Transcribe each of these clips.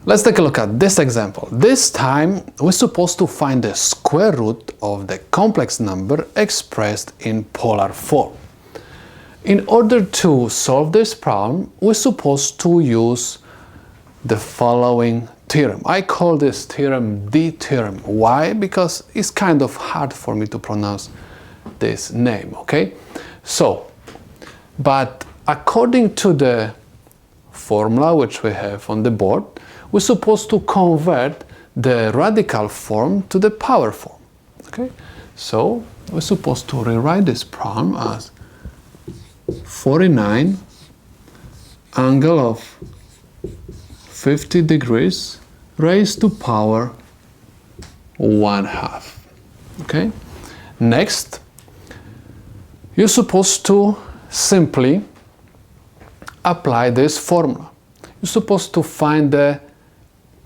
Let's take a look at this example. This time we're supposed to find the square root of the complex number expressed in polar form. In order to solve this problem, we're supposed to use the following theorem. I call this theorem the theorem. Why? Because it's kind of hard for me to pronounce this name, okay? So, but according to the formula which we have on the board, we're supposed to convert the radical form to the power form, okay? So, we're supposed to rewrite this problem as 49 angle of 50 degrees raised to power 1/2, okay? Next, you're supposed to simply apply this formula. You're supposed to find the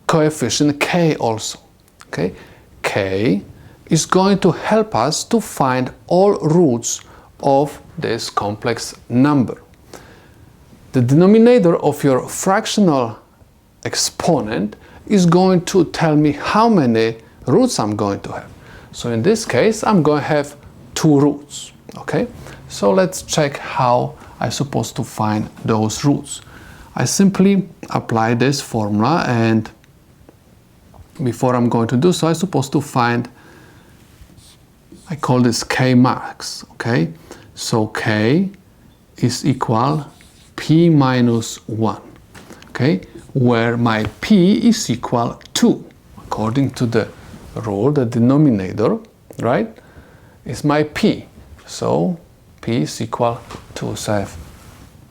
coefficient k also, okay? K is going to help us to find all roots of this complex number. The denominator of your fractional exponent is going to tell me how many roots I'm going to have. So in this case, I'm going to have 2 roots, okay? So let's check how I'm supposed to find those roots. I simply apply this formula, and before I'm going to do so, I'm supposed to find, I call this k max, okay? So k is equal p minus 1, okay? Where my p is equal 2. According to the rule, the denominator, right, is my p. So p is equal to, so I have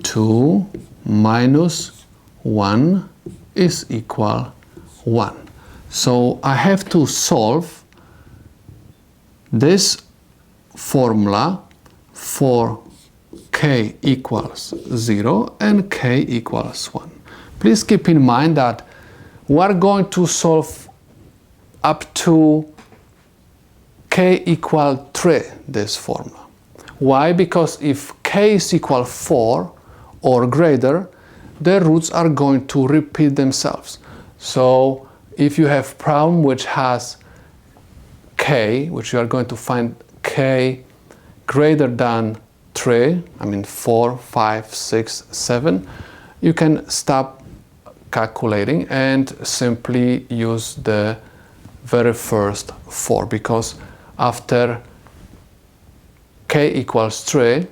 2 minus 1 is equal 1. So I have to solve this formula for k equals 0 and k equals 1. Please keep in mind that we are going to solve up to k equal 3, this formula. Why? Because if k is equal 4 or greater, the roots are going to repeat themselves. So if you have problem which has k, which you are going to find k greater than 3, I mean 4, 5, 6, 7, you can stop calculating and simply use the very first 4, because after k equals 3,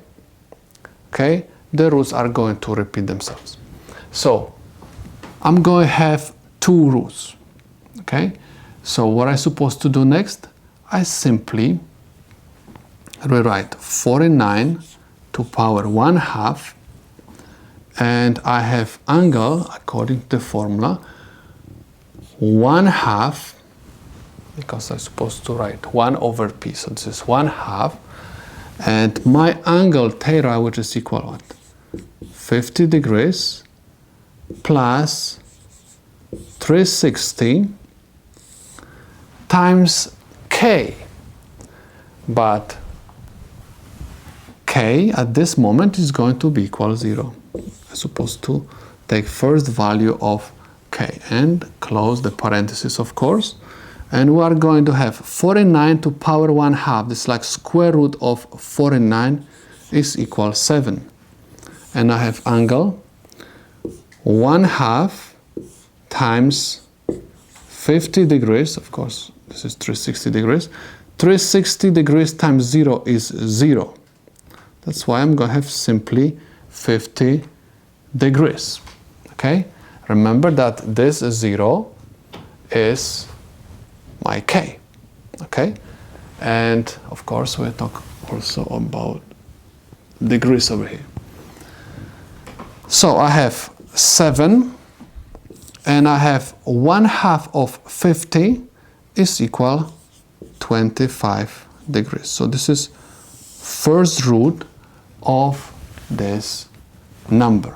okay, the roots are going to repeat themselves. So I'm going to have 2 roots, okay? So what I'm supposed to do next? I simply rewrite 49 to power 1/2, and I have angle, according to the formula, 1/2, because I'm supposed to write 1 over p, so this is 1/2, and my angle theta, which is equal what? 50 degrees plus 360 times k, but k at this moment is going to be equal 0. I'm supposed to take first value of k and close the parenthesis, of course, and we are going to have 49 to power 1/2. This is like square root of 49 is equal 7, and I have angle 1/2 times 50 degrees, of course this is 360 degrees. 360 degrees times 0 is 0. That's why I'm going to have simply 50 degrees. Okay? Remember that this 0 is my k. Okay? And of course we talk also about degrees over here. So I have 7, and I have 1/2 of 50 is equal 25 degrees. So this is first root of this number.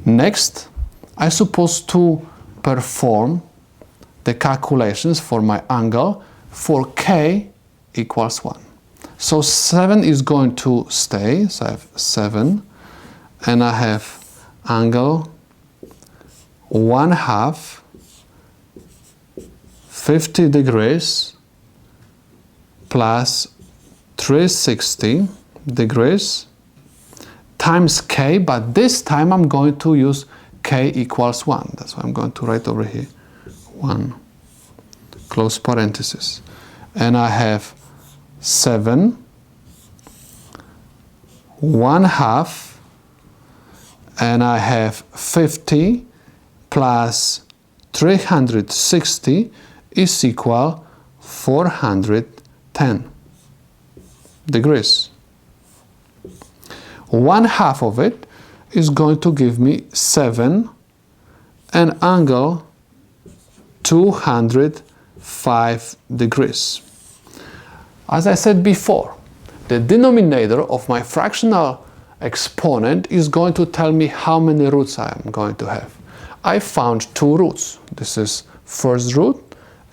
Next, I'm supposed to perform the calculations for my angle for k equals 1. So 7 is going to stay, so I have 7, and I have angle 1/2 50 degrees plus 360 degrees times k, but this time I'm going to use k equals 1. That's why I'm going to write over here 1, close parenthesis. And I have 7, 1/2, and I have 50 plus 360 is equal 410 degrees. 1/2 of it is going to give me 7 and angle 205 degrees. As I said before, the denominator of my fractional exponent is going to tell me how many roots I am going to have. I found 2 roots. This is first root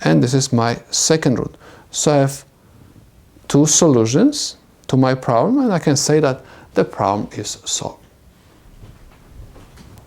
and this is my second root. So I have 2 solutions to my problem, and I can say that the problem is solved.